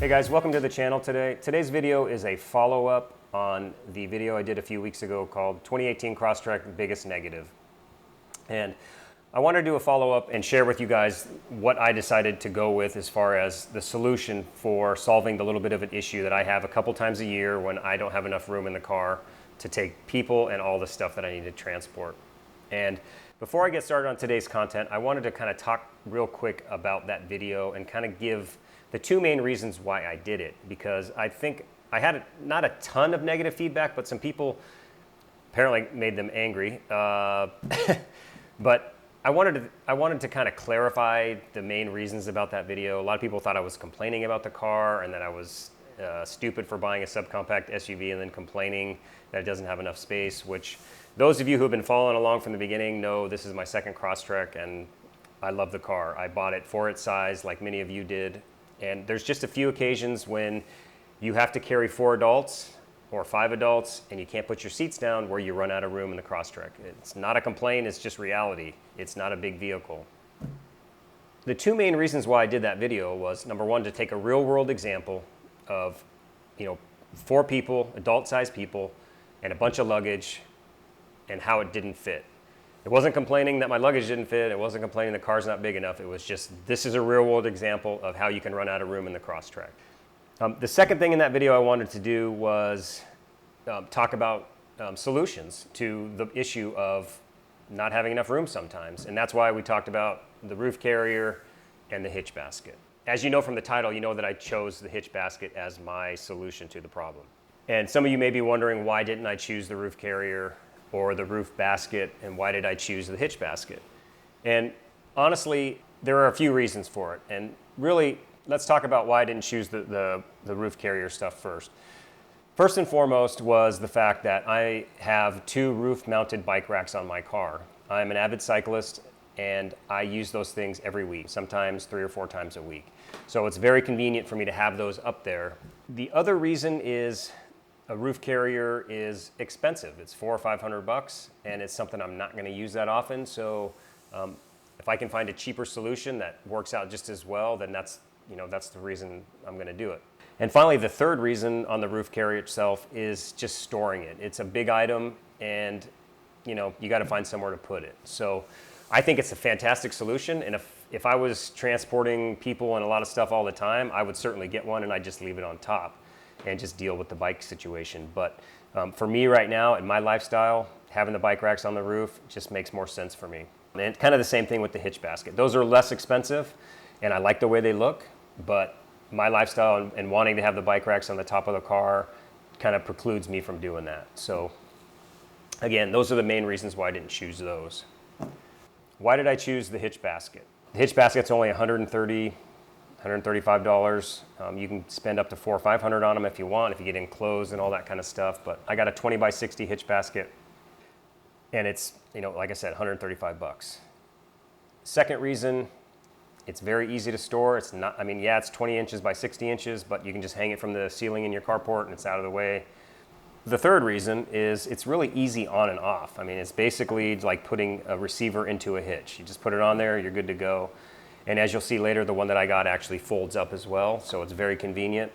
Hey guys, welcome to the channel today. Today's video is a follow-up on the video I did a few weeks ago called 2018 Crosstrek Biggest Negative. And I want to do a follow-up and share with you guys what I decided to go with as far as the solution for solving the little bit of an issue that I have a couple times a year when I don't have enough room in the car to take people and all the stuff that I need to transport. And before I get started on today's content, I wanted to kind of talk real quick about that video and kind of give the two main reasons why I did it, because I think I had not a ton of negative feedback, but some people apparently made them angry. But I wanted to kind of clarify the main reasons about that video. A lot of people thought I was complaining about the car and that I was stupid for buying a subcompact SUV and then complaining that it doesn't have enough space, which those of you who have been following along from the beginning know this is my second Crosstrek and I love the car. I bought it for its size like many of you did. And there's just a few occasions when you have to carry 4 adults or 5 adults and you can't put your seats down where you run out of room in the Crosstrek. It's not a complaint, it's just reality. It's not a big vehicle. The two main reasons why I did that video was, number one, to take a real world example of, 4 people, adult-sized people, and a bunch of luggage and how it didn't fit. It wasn't complaining that my luggage didn't fit. It wasn't complaining the car's not big enough. It was just, this is a real world example of how you can run out of room in the Crosstrek. The second thing in that video I wanted to do was talk about solutions to the issue of not having enough room sometimes. And that's why we talked about the roof carrier and the hitch basket. As you know from the title, you know that I chose the hitch basket as my solution to the problem. And some of you may be wondering, why didn't I choose the roof carrier or the roof basket, and why did I choose the hitch basket? And honestly, there are a few reasons for it. And really, let's talk about why I didn't choose the roof carrier stuff first. First and foremost was the fact that I have 2 roof-mounted bike racks on my car. I'm an avid cyclist, and I use those things every week, sometimes 3 or 4 times a week. So it's very convenient for me to have those up there. The other reason is a roof carrier is expensive. It's $400 or $500, and it's something I'm not going to use that often. So if I can find a cheaper solution that works out just as well, then that's the reason I'm going to do it. And finally, the third reason on the roof carrier itself is just storing it. It's a big item, and you got to find somewhere to put it. So I think it's a fantastic solution. And if I was transporting people and a lot of stuff all the time, I would certainly get one, and I'd just leave it on top and just deal with the bike situation. But for me right now, in my lifestyle, having the bike racks on the roof just makes more sense for me. And kind of the same thing with the hitch basket. Those are less expensive, and I like the way they look, but my lifestyle and wanting to have the bike racks on the top of the car kind of precludes me from doing that. So again, those are the main reasons why I didn't choose those. Why did I choose the hitch basket? The hitch basket's only $135. You can spend up to $400 or $500 on them if you want, if you get enclosed and all that kind of stuff. But I got a 20 by 60 hitch basket, and it's, like I said, $135. Second reason, it's very easy to store. It's not, it's 20 inches by 60 inches, but you can just hang it from the ceiling in your carport and it's out of the way. The third reason is it's really easy on and off. It's basically like putting a receiver into a hitch. You just put it on there, you're good to go. And as you'll see later, the one that I got actually folds up as well, so it's very convenient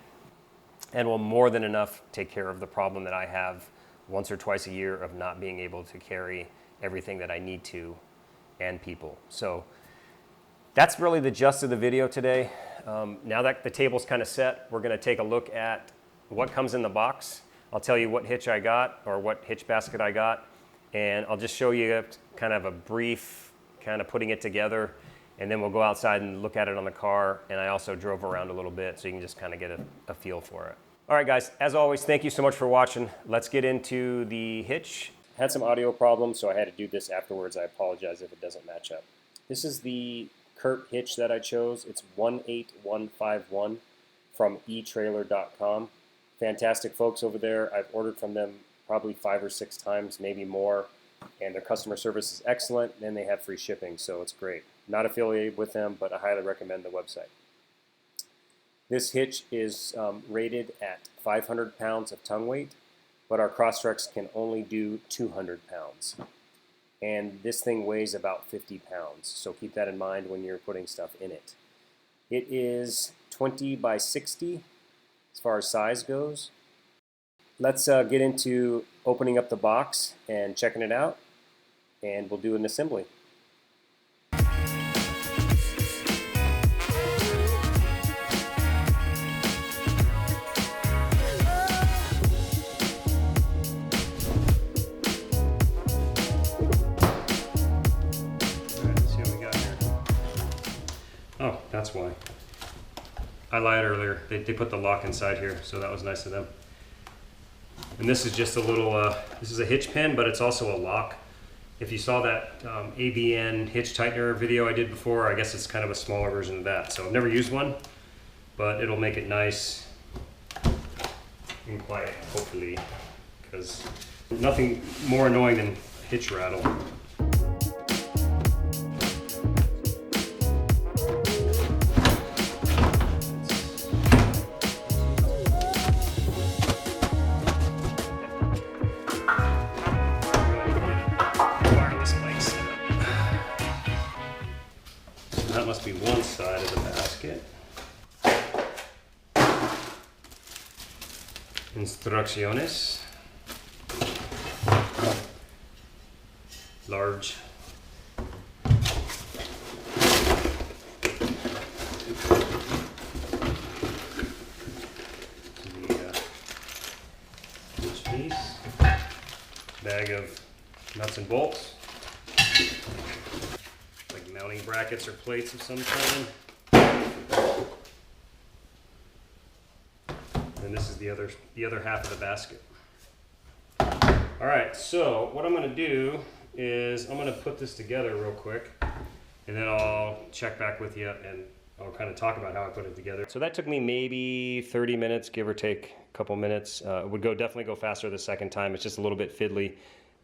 and will more than enough take care of the problem that I have once or twice a year of not being able to carry everything that I need to and people. So that's really the gist of the video today. Now that the table's kind of set, we're going to take a look at what comes in the box. I'll tell you what hitch I got, or what hitch basket I got, and I'll just show you kind of a brief kind of putting it together. And then we'll go outside and look at it on the car. And I also drove around a little bit so you can just kind of get a feel for it. All right, guys, as always, thank you so much for watching. Let's get into the hitch. Had some audio problems, so I had to do this afterwards. I apologize if it doesn't match up. This is the Curt Hitch that I chose. It's 18151 from eTrailer.com. Fantastic folks over there. I've ordered from them probably 5 or 6 times, maybe more. And their customer service is excellent, and they have free shipping, so it's great. Not affiliated with them, but I highly recommend the website. This hitch is rated at 500 pounds of tongue weight, but our Crosstreks can only do 200 pounds. And this thing weighs about 50 pounds, so keep that in mind when you're putting stuff in it. It is 20 by 60 as far as size goes. Let's get into opening up the box and checking it out, and we'll do an assembly. Oh, that's why. I lied earlier. They put the lock inside here, so that was nice of them. And this is just a little, this is a hitch pin, but it's also a lock. If you saw that ABN hitch tightener video I did before, I guess it's kind of a smaller version of that. So I've never used one, but it'll make it nice and quiet, hopefully, because nothing more annoying than hitch rattle. That must be one side of the basket. Instrucciones. Large. Each piece. Bag of nuts and bolts. Mounting brackets or plates of some kind. And this is the other half of the basket. All right, so what I'm going to do is I'm going to put this together real quick, and then I'll check back with you and I'll kind of talk about how I put it together. So that took me maybe 30 minutes, give or take a couple minutes. It would definitely go faster the second time. It's just a little bit fiddly,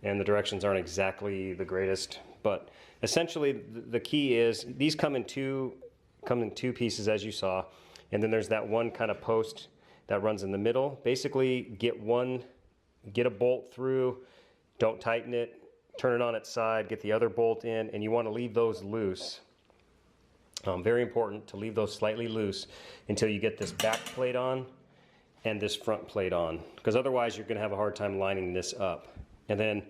and the directions aren't exactly the greatest, but essentially the key is these come in two pieces, as you saw, and then there's that one kind of post that runs in the middle. Basically, get a bolt through, don't tighten it, turn it on its side, get the other bolt in, and you want to leave those loose. Very important to leave those slightly loose until you get this back plate on and this front plate on, because otherwise you're going to have a hard time lining this up. And then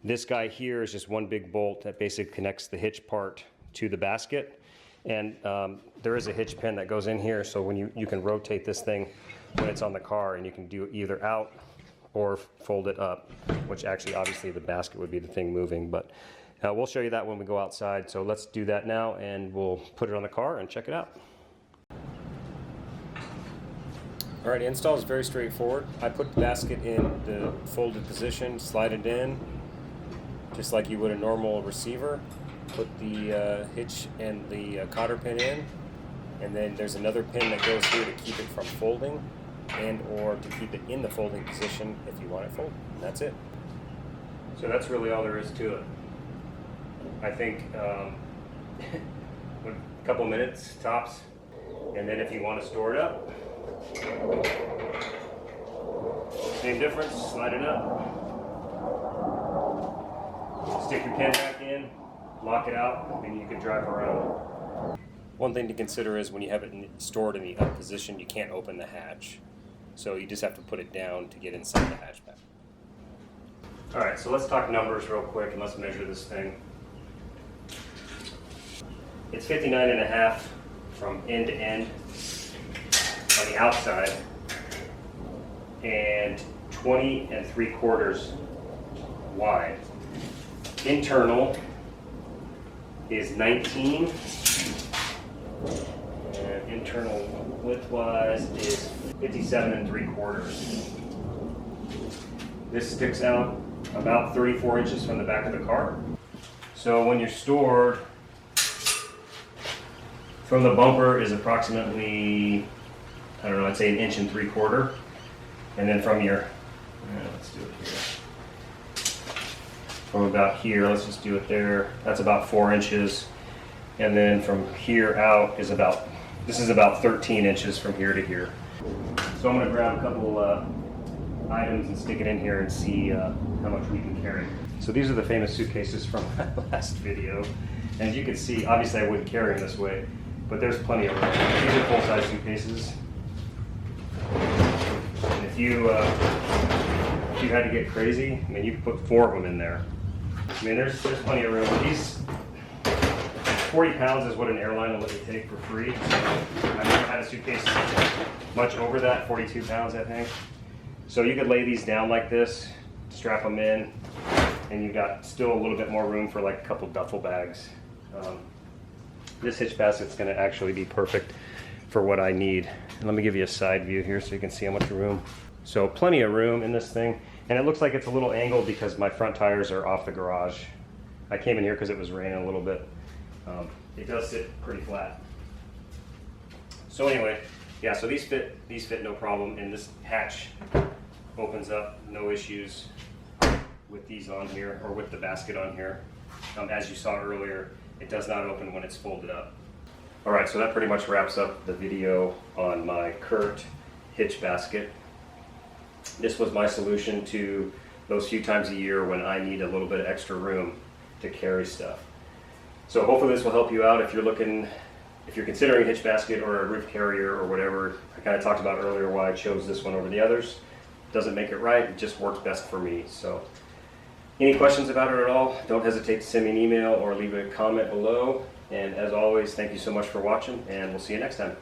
this guy here is just one big bolt that basically connects the hitch part to the basket. And there is a hitch pin that goes in here, so when you can rotate this thing when it's on the car, and you can do it either out or fold it up, which actually obviously the basket would be the thing moving, but we'll show you that when we go outside. So let's do that now, and we'll put it on the car and check it out. All right, install is very straightforward. I put the basket in the folded position, slide it in, just like you would a normal receiver. Put the hitch and the cotter pin in, and then there's another pin that goes here to keep it from folding, and or to keep it in the folding position if you want it folded. That's it. So that's really all there is to it. I think a couple minutes tops, and then if you want to store it up, same difference, slide it up, stick your pin back in, lock it out, and you can drive around. One thing to consider is when you have it stored in the up position, you can't open the hatch. So you just have to put it down to get inside the hatchback. All right, so let's talk numbers real quick, and let's measure this thing. It's 59.5 from end to end on the outside, and 20 3/4 wide. Internal is 19, and internal width-wise is 57 3/4. This sticks out about 34 inches from the back of the car. So when you're stored, from the bumper is approximately, I don't know, I'd say 1 3/4 inches. And then from your, let's do it here. From about here, let's just do it there, that's about 4 inches. And then from here out is about, this is about 13 inches from here to here. So I'm going to grab a couple items and stick it in here and see how much we can carry. So these are the famous suitcases from my last video. And as you can see, obviously I wouldn't carry them this way, but there's plenty of room. These are full-size suitcases. if you had to get crazy, I mean, you could put 4 of them in there. I mean, there's plenty of room. These 40 pounds is what an airline will let you take for free. So I've never had a suitcase much over that, 42 pounds, I think. So you could lay these down like this, strap them in, and you've got still a little bit more room for like a couple duffel bags. This hitch basket's going to actually be perfect for what I need. And let me give you a side view here so you can see how much room. So plenty of room in this thing. And it looks like it's a little angled because my front tires are off the garage. I came in here because it was raining a little bit. It does sit pretty flat. So anyway, yeah, so these fit no problem, and this hatch opens up, no issues with these on here, or with the basket on here. As you saw earlier, it does not open when it's folded up. All right, so that pretty much wraps up the video on my Curt Hitch basket. This was my solution to those few times a year when I need a little bit of extra room to carry stuff. So hopefully this will help you out if you're considering a hitch basket or a roof carrier or whatever. I kind of talked about earlier why I chose this one over the others. Doesn't make it right, it just works best for me. So any questions about it at all, don't hesitate to send me an email or leave a comment below. And as always, thank you so much for watching, and we'll see you next time.